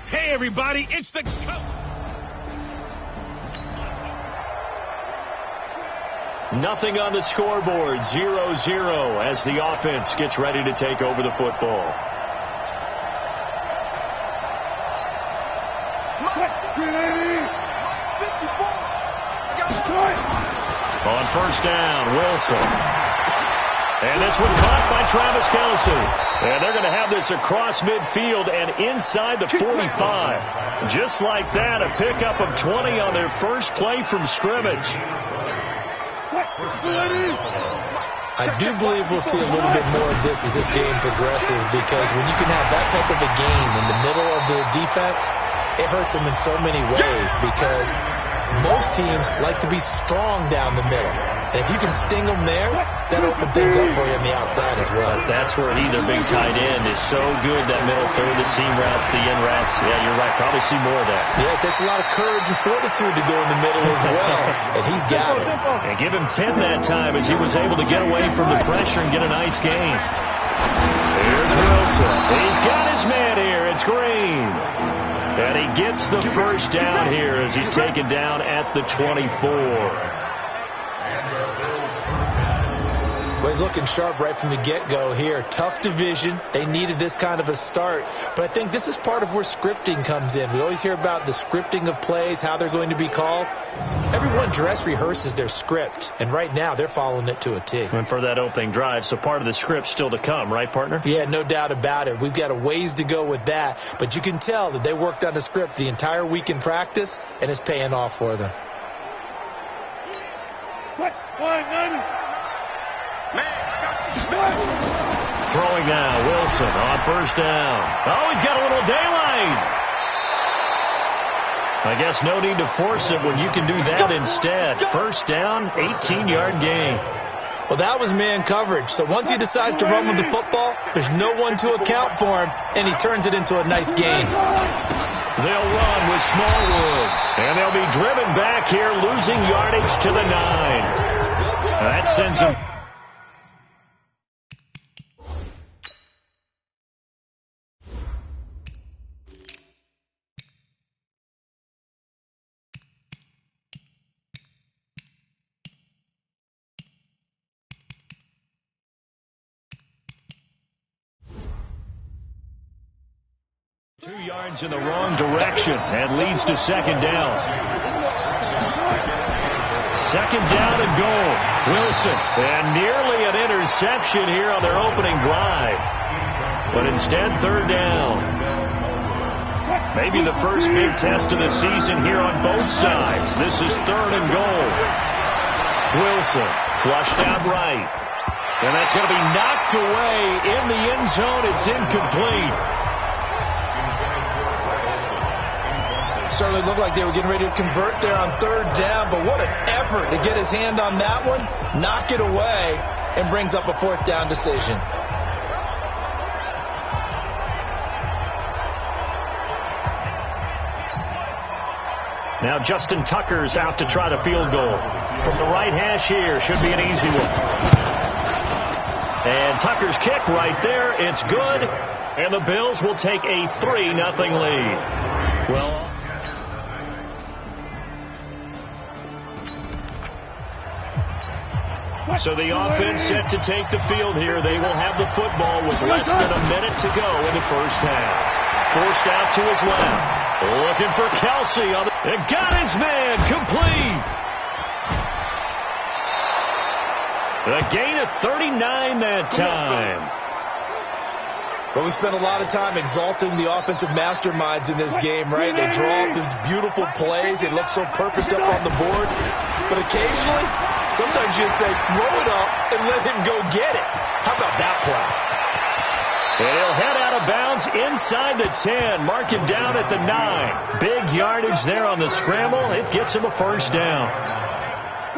Hey, everybody, it's the coach. Nothing on the scoreboard, 0-0 as the offense gets ready to take over the football. On first down, Wilson. And this one caught by Travis Kelce. And they're going to have this across midfield and inside the 45. Just like that, a pickup of 20 on their first play from scrimmage. I do believe we'll see a little bit more of this as this game progresses, because when you can have that type of a game in the middle of the defense, it hurts them in so many ways, because most teams like to be strong down the middle. And if you can sting them there, that opens things up for you on the outside as well. That's where their big tight end is so good, that middle third, the seam routes, the in routes. Yeah, you're right. Probably see more of that. Yeah, it takes a lot of courage and fortitude to go in the middle as well. And he's got it. And give him 10 that time as he was able to get away from the pressure and get a nice gain. Here's Wilson. He's got his man here. It's Green. And he gets the first down here as he's taken down at the 24. Well, he's looking sharp right from the get-go here. Tough division. They needed this kind of a start. But I think this is part of where scripting comes in. We always hear about the scripting of plays, how they're going to be called. Everyone dress rehearses their script, and right now they're following it to a T. And for that opening drive, so part of the script still to come, right, partner? Yeah, no doubt about it. We've got a ways to go with that, but you can tell that they worked on the script the entire week in practice, and it's paying off for them. Throwing now, Wilson on first down. Oh, he's got a little daylight. I guess no need to force it when you can do that instead. First down, 18-yard gain. Well, that was man coverage. So once he decides to run with the football, there's no one to account for him, and he turns it into a nice gain. They'll run with Smallwood, and they'll be driven back here, losing yardage to the 9. That sends him. In the wrong direction and leads to second down. Second down and goal. Wilson, and nearly an interception here on their opening drive. But instead, third down. Maybe the first big test of the season here on both sides. This is third and goal. Wilson flushed out right. And that's going to be knocked away in the end zone. It's incomplete. Certainly looked like they were getting ready to convert there on third down, but what an effort to get his hand on that one, knock it away, and brings up a fourth down decision. Now Justin Tucker's out to try the field goal. From the right hash here, should be an easy one. And Tucker's kick right there, it's good, and the Bills will take a 3-0 lead. Well, so the offense set to take the field here. They will have the football with less than a minute to go in the first half. Forced out to his left. Looking for Kelce. And got his man complete. A gain of 39 that time. But we spent a lot of time exalting the offensive masterminds in this game, right? They draw up these beautiful plays. They look so perfect up on the board. But occasionally, sometimes you just say, throw it up and let him go get it. How about that play? And he'll head out of bounds inside the 10. Mark him down at the 9. Big yardage there on the scramble. It gets him a first down.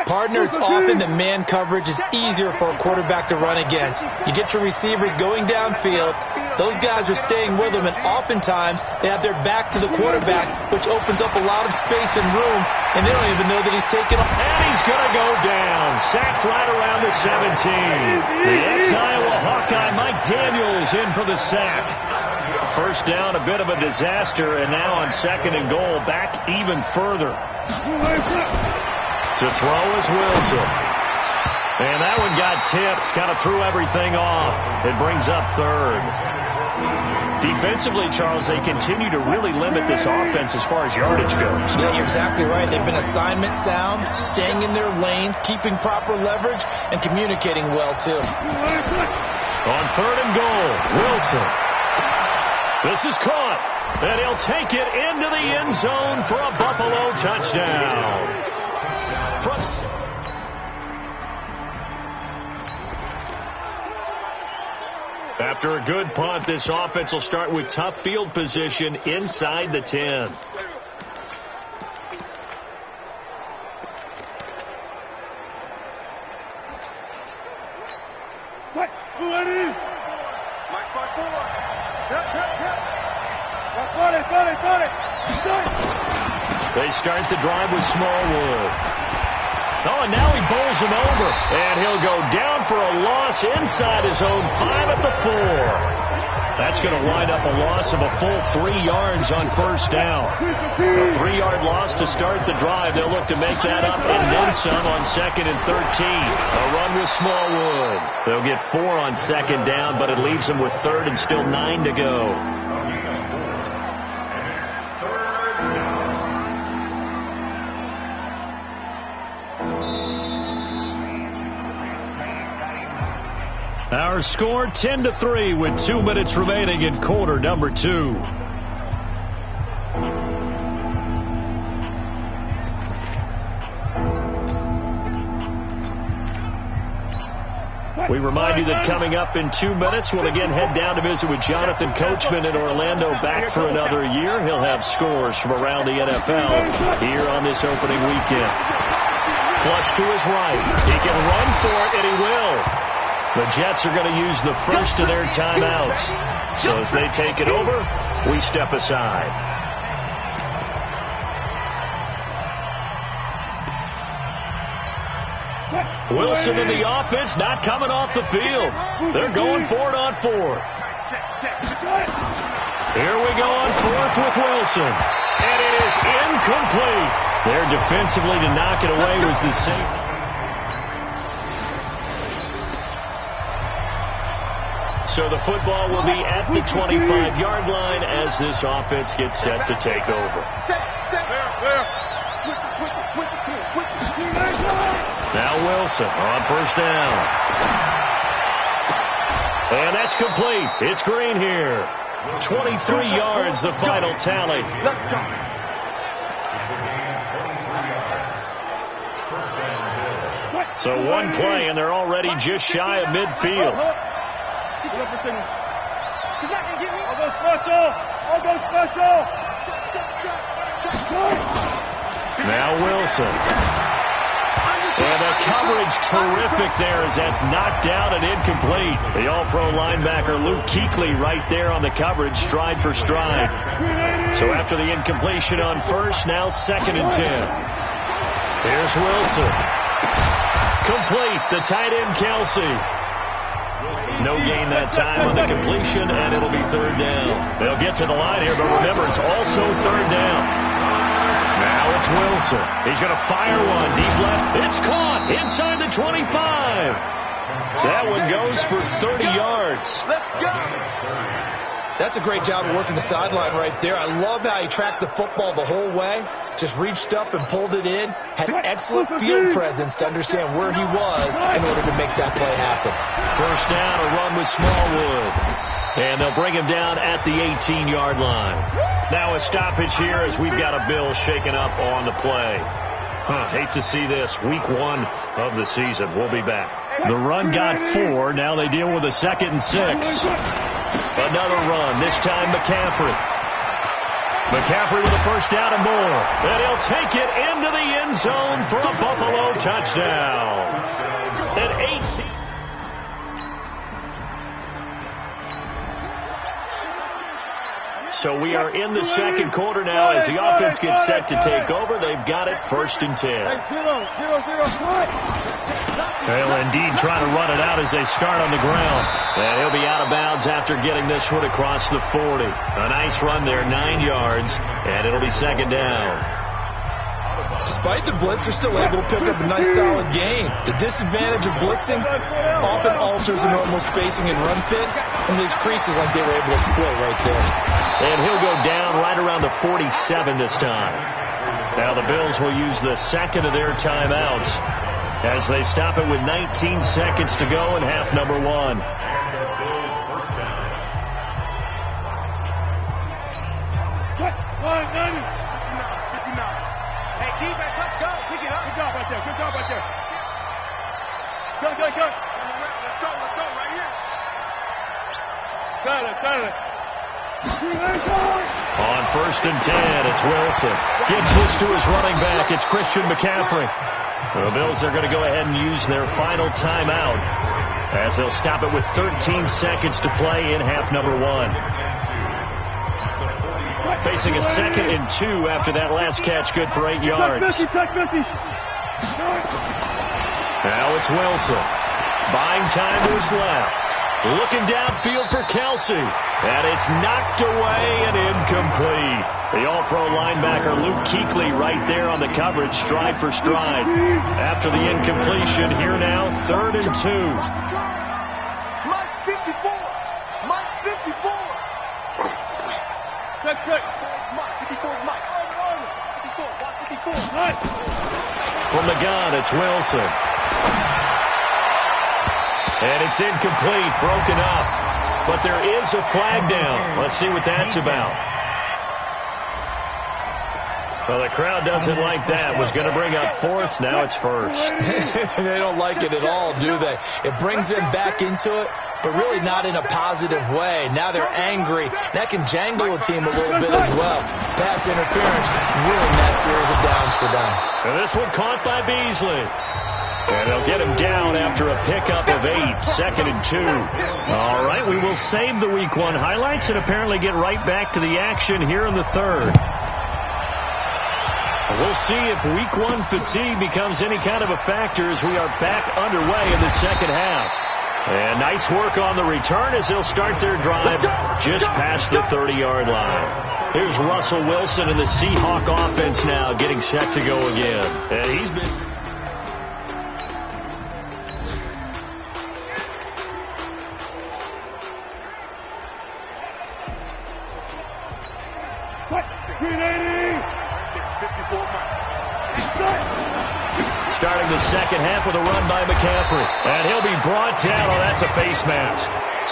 Partner, it's often that man coverage is easier for a quarterback to run against. You get your receivers going downfield, Those guys are staying with him, and oftentimes they have their back to the quarterback, which opens up a lot of space and room, and they don't even know that he's taken off. And he's going to go down. Sacked right around the 17. The ex-Iowa Hawkeye Mike Daniels in for the sack. First down, a bit of a disaster, and now on 2nd and goal, back even further. To throw is Wilson. And that one got tipped, kind of threw everything off. It brings up 3rd. Defensively, Charles, they continue to really limit this offense as far as yardage goes. Yeah, you're exactly right. They've been assignment sound, staying in their lanes, keeping proper leverage, and communicating well, too. On 3rd and goal, Wilson. This is caught, and he'll take it into the end zone for a Buffalo touchdown. After a good punt, this offense will start with tough field position inside the 10. They start the drive with Smallwood. Oh, and now he bowls him over. And he'll go down for a loss inside his own 5 at the 4. That's going to wind up a loss of a full 3 yards on first down. A 3-yard loss to start the drive. They'll look to make that up and then some on 2nd and 13. A run with Smallwood. They'll get 4 on 2nd down, but it leaves them with 3rd and still 9 to go. Our score 10-3 with 2 minutes remaining in quarter number 2. We remind you that coming up in 2 minutes, we'll again head down to visit with Jonathan Coachman in Orlando, back for another year. He'll have scores from around the NFL here on this opening weekend. Flush to his right. He can run for it, and he will. The Jets are going to use the first of their timeouts. So as they take it over, we step aside. Wilson in the offense, not coming off the field. They're going for it on 4th. Here we go on 4th with Wilson. And it is incomplete. There defensively to knock it away was the safety. So the football will be at the 25-yard line as this offense gets set to take over. Now Wilson on first down. And that's complete. It's Green here. 23 yards, the final tally. Let's go. So one play, and they're already just shy of midfield. Now Wilson. And the coverage terrific there as that's knocked down and incomplete. The all-pro linebacker Luke Kuechly right there on the coverage, stride for stride. So after the incompletion on first, now 2nd and 10. Here's Wilson. Complete, the tight end Kelsey. No gain that time on the completion, and it'll be 3rd down. They'll get to the line here, but remember, it's also 3rd down. Now it's Wilson. He's going to fire one deep left. It's caught inside the 25. That one goes for 30 yards. Let's go. That's a great job of working the sideline right there. I love how he tracked the football the whole way. Just reached up and pulled it in. Had excellent field presence to understand where he was in order to make that play happen. First down, a run with Smallwood. And they'll bring him down at the 18-yard line. Now a stoppage here as we've got a Bill shaken up on the play. Hate to see this. Week 1 of the season. We'll be back. The run got 4. Now they deal with a 2nd and 6. Another run. This time McCaffrey. McCaffrey with a first down and more. And he'll take it into the end zone for a Buffalo touchdown. At 18. So we are in the second quarter now as the offense gets set to take over. They've got it 1st and 10. They'll indeed try to run it out as they start on the ground. And he'll be out of bounds after getting this one across the 40. A nice run there, 9 yards, and it'll be 2nd down. Despite the blitz, they're still able to pick up a nice solid gain. The disadvantage of blitzing often alters the normal spacing and run fits and leaves creases like they were able to exploit right there. And he'll go down right around the 47 this time. Now the Bills will use the second of their timeouts as they stop it with 19 seconds to go in half number 1. Hey, defense, let's go. Pick it up. Good job right there. Good job right there. Go. Let's go right here. Got it. On 1st and 10, it's Wilson. Gets this to his running back. It's Christian McCaffrey. The Bills are going to go ahead and use their final timeout as they'll stop it with 13 seconds to play in half number 1. Facing a 2nd and 2 after that last catch, good for 8 yards. Now it's Wilson. Buying time to his left. Looking downfield for Kelsey. And it's knocked away and incomplete. The all-pro linebacker Luke Kuechly right there on the coverage, stride for stride. After the incompletion, here now, 3rd and 2. Mike 54. Check. Mike 54 is Mike. 54. Watch 54. Mike. From the gun, it's Wilson. And it's incomplete, broken up. But there is a flag down. Let's see what that's about. Well, the crowd doesn't like that. Was going to bring up 4th. Now it's 1st. They don't like it at all, do they? It brings them back into it, but really not in a positive way. Now they're angry. That can jangle a team a little bit as well. Pass interference, ruin that series of downs for them. And this one caught by Beasley. And they'll get him down after a pickup of 8, 2nd and 2. All right, we will save the Week 1 highlights and apparently get right back to the action here in the 3rd. We'll see if Week 1 fatigue becomes any kind of a factor as we are back underway in the second half. And nice work on the return as they'll start their drive just past the 30-yard line. Here's Russell Wilson and the Seahawk offense now getting set to go again. And he's been... Starting the second half with a run by McCaffrey. And he'll be brought down. Oh, that's a face mask.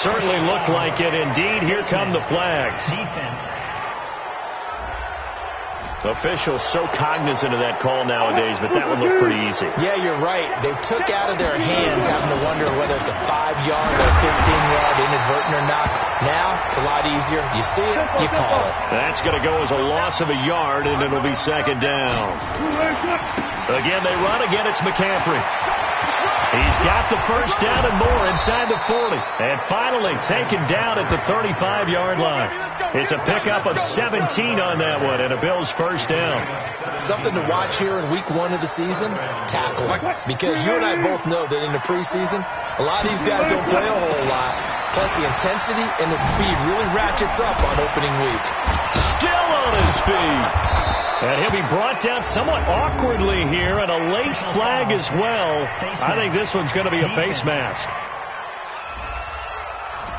Certainly looked like it. Indeed, here come the flags. Defense. Officials so cognizant of that call nowadays, but that one looked pretty easy. Yeah, you're right. They took out of their hands having to wonder whether it's a 5-yard or a 15-yard inadvertent or not. Now, it's a lot easier. You see it, you call it. That's going to go as a loss of a yard, and it'll be 2nd down. Again, they run. Again, it's McCaffrey. He's got the 1st down and more inside the 40. And finally taken down at the 35-yard line. It's a pickup of 17 on that one and a Bills 1st down. Something to watch here in Week 1 of the season, tackling. Because you and I both know that in the preseason, a lot of these guys don't play a whole lot. Plus, the intensity and the speed really ratchets up on opening week. Still on his feet. And he'll be brought down somewhat awkwardly here, and a late flag as well. I think this one's going to be a face mask.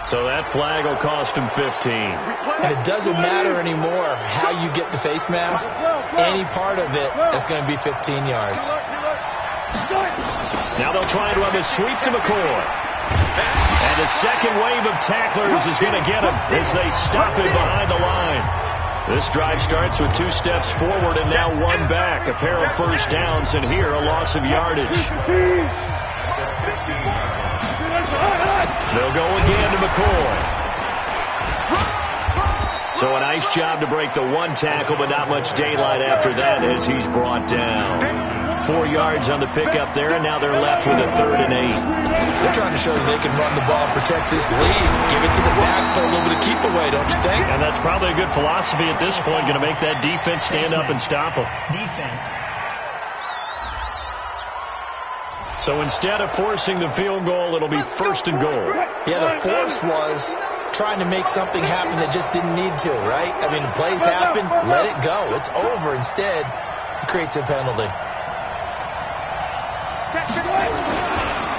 So that flag will cost him 15. And it doesn't matter anymore how you get the face mask. Any part of it is going to be 15 yards. Now they'll try and run the sweep to McCoy. And the second wave of tacklers is going to get him as they stop him behind the line. This drive starts with 2 steps forward and now 1 back. A pair of 1st downs, and here a loss of yardage. They'll go again to McCoy. So a nice job to break the 1 tackle, but not much daylight after that as he's brought down. 4 yards on the pickup there, and now they're left with a 3rd and 8. They're trying to show that they can run the ball and protect this lead. Give it to the backs, put a little bit of keep away, don't you think? And that's probably a good philosophy at this point, going to make that defense stand up and stop them. Defense. So instead of forcing the field goal, it'll be 1st and goal. Yeah, the force was trying to make something happen that just didn't need to, right? I mean, plays happen, let it go. It's over. Instead, it creates a penalty.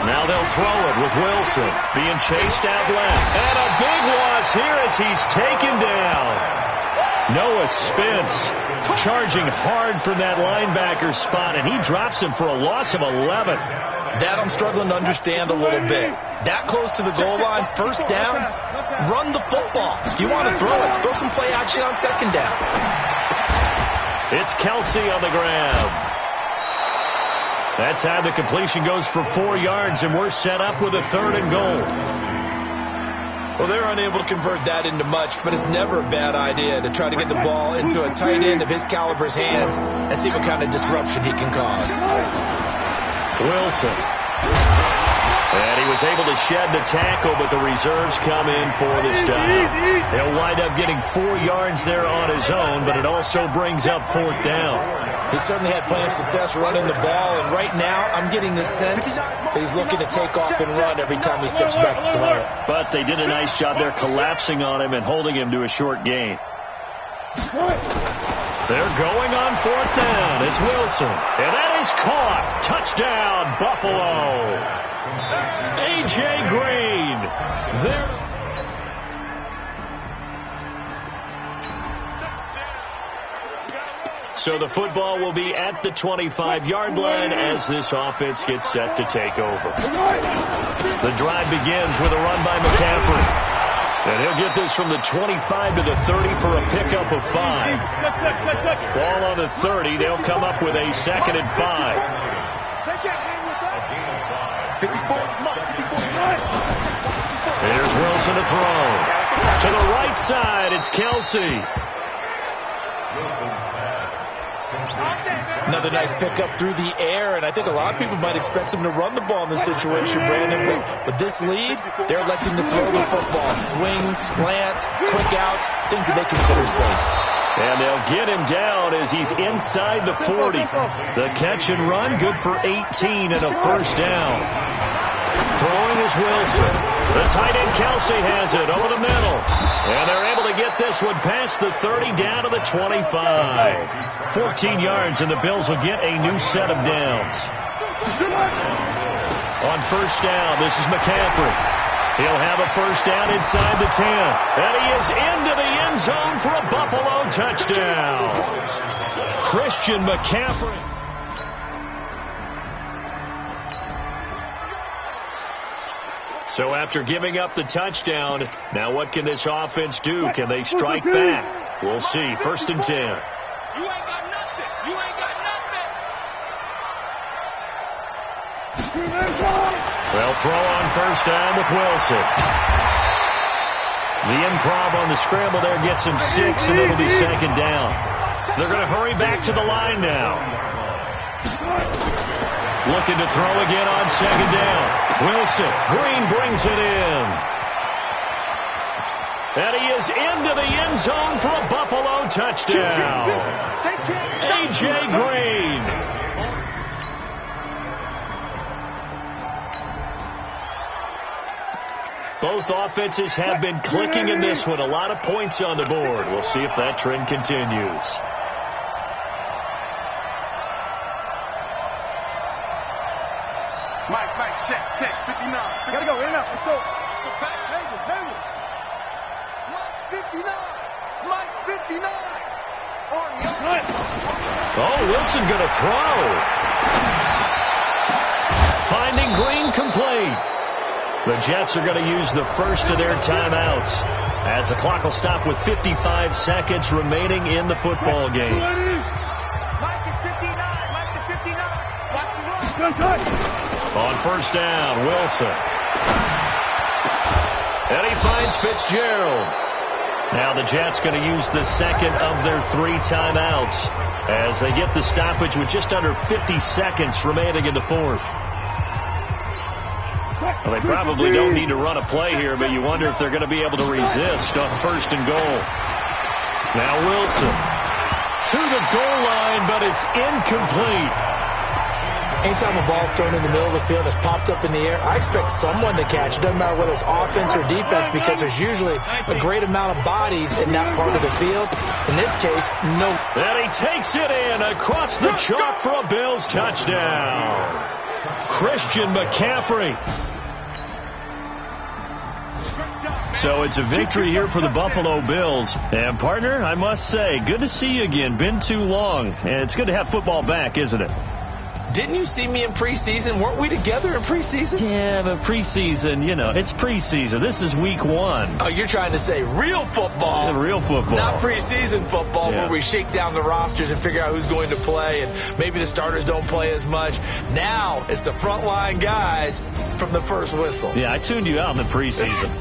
Now they'll throw it with Wilson being chased out left. And a big loss here as he's taken down. Noah Spence charging hard from that linebacker spot, and he drops him for a loss of 11. That I'm struggling to understand a little bit. That close to the goal line, 1st down, run the football. If you want to throw it, throw some play action on 2nd down. It's Kelsey on the grab. That time the completion goes for 4 yards, and we're set up with a 3rd and goal. Well, they're unable to convert that into much, but it's never a bad idea to try to get the ball into a tight end of his caliber's hands and see what kind of disruption he can cause. Wilson. And he was able to shed the tackle, but the reserves come in for the stop. He'll wind up getting 4 yards there on his own, but it also brings up 4th down. He certainly had plenty of success running the ball, and right now I'm getting the sense that he's looking to take off and run every time he steps back to throw it. But they did a nice job there collapsing on him and holding him to a short gain. They're going on 4th down. It's Wilson. And that is caught. Touchdown, Buffalo. A.J. Green. There. So the football will be at the 25-yard line as this offense gets set to take over. The drive begins with a run by McCaffrey. And he'll get this from the 25 to the 30 for a pickup of 5. Ball on the 30. They'll come up with a 2nd and 5. Here's Wilson to throw. To the right side, it's Kelsey. Another nice pickup through the air, and I think a lot of people might expect them to run the ball in this situation, Brandon. But with this lead, they're electing to throw the football. Swings, slants, quick outs, things that they consider safe. And they'll get him down as he's inside the 40. The catch and run, good for 18 and a 1st down. Throwing is Wilson. The tight end Kelsey has it over the middle. And they're able to get this one past the 30 down to the 25. 14 yards, and the Bills will get a new set of downs. On 1st down, this is McCaffrey. He'll have a 1st down inside the 10. And he is into the end zone for a Buffalo touchdown. Christian McCaffrey. So after giving up the touchdown, now what can this offense do? Can they strike back? We'll see. 1st and 10. You ain't got nothing. You ain't got nothing. They'll throw on 1st down with Wilson. The improv on the scramble there gets him 6, and it'll be 2nd down. They're going to hurry back to the line now. Looking to throw again on 2nd down. Wilson. Green brings it in. And he is into the end zone for a Buffalo touchdown. A.J. Green. Both offenses have been clicking in this one. A lot of points on the board. We'll see if that trend continues. Mike, check, 59. Gotta go, in and out, let's go. Hayward. Mike's 59. Oh, Wilson gonna throw. Finding Green complete. The Jets are going to use the first of their timeouts as the clock will stop with 55 seconds remaining in the football game. Mike is 59. Watch the run. On 1st down, Wilson. And he finds Fitzgerald. Now the Jets going to use the second of their 3 timeouts as they get the stoppage with just under 50 seconds remaining in the fourth. Well, they probably don't need to run a play here, but you wonder if they're going to be able to resist on first and goal. Now Wilson to the goal line, but it's incomplete. Anytime a ball's thrown in the middle of the field, it's popped up in the air, I expect someone to catch. It doesn't matter whether it's offense or defense, because there's usually a great amount of bodies in that part of the field. In this case, no. And he takes it in across the chalk for a Bills touchdown. Christian McCaffrey. So it's a victory here for the Buffalo Bills. And, partner, I must say, good to see you again. Been too long. And it's good to have football back, isn't it? Didn't you see me in preseason? Weren't we together in preseason? Yeah, but preseason, you know, it's preseason. This is week 1. Oh, you're trying to say real football. Yeah, real football. Not preseason football, yeah, where we shake down the rosters and figure out who's going to play, and maybe the starters don't play as much. Now it's the frontline guys from the first whistle. Yeah, I tuned you out in the preseason.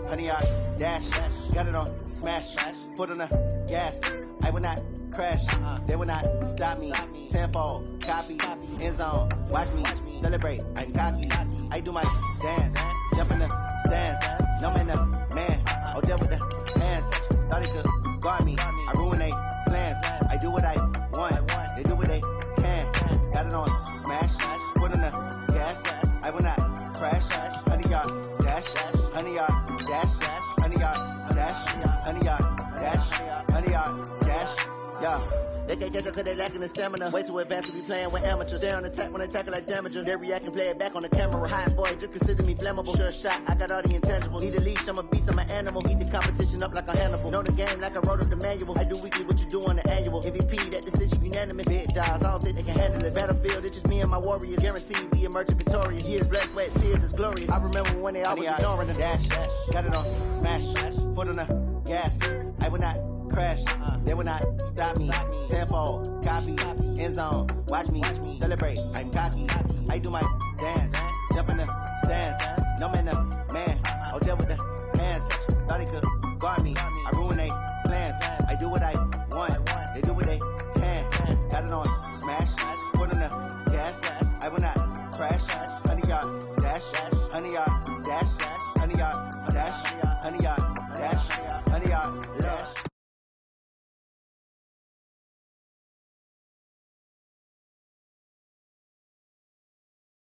Honey, I dash, got it on smash, foot on the gas. I will not crash, they will not stop me. Tenfold, copy, end zone, watch me celebrate. I'm cocky, I do my dance, jump in the stands. No man, the man, oh, deal with the hands. Thought he could guard me, I ruin they plans. I do what I want, they do what they can. Got it on smash, foot on the gas. I will not crash, honey, y'all dash, honey, y'all dash, honey, y'all dash, honey, y'all dash, honey, y'all dash, yeah. They can't catch up cause they lacking the stamina. Way too advanced to be playing with amateurs. They're on attack when they tackle like damager. They react and play it back on the camera. Hot boy, just consider me flammable. Sure shot, I got all the intangibles. Need a leash, I'm a beast, I'm an animal. Eat the competition up like a Hannibal. Know the game like I wrote up the manual. I do weekly what you do on the annual. MVP, that decision unanimous. Big dogs, I don't think they can handle it. Battlefield, it's just me and my warriors. Guaranteed we emerging victorious. Years, blood, sweat, tears, is glorious. I remember when they always ignoring the dash. Got it on smash, foot on the gas. I will not crash, they will not stop me. Tenfold, copy, end zone, watch me celebrate. I'm cocky, I do my dance, jump in the stands. No man, the man, oh, deal with the hands. Thought he could guard me, I ruin they plans. I do what I want, they do what they can. Got it on smash, foot on the gas. I will not crash, honey, y'all dash, honey, y'all dash, honey, y'all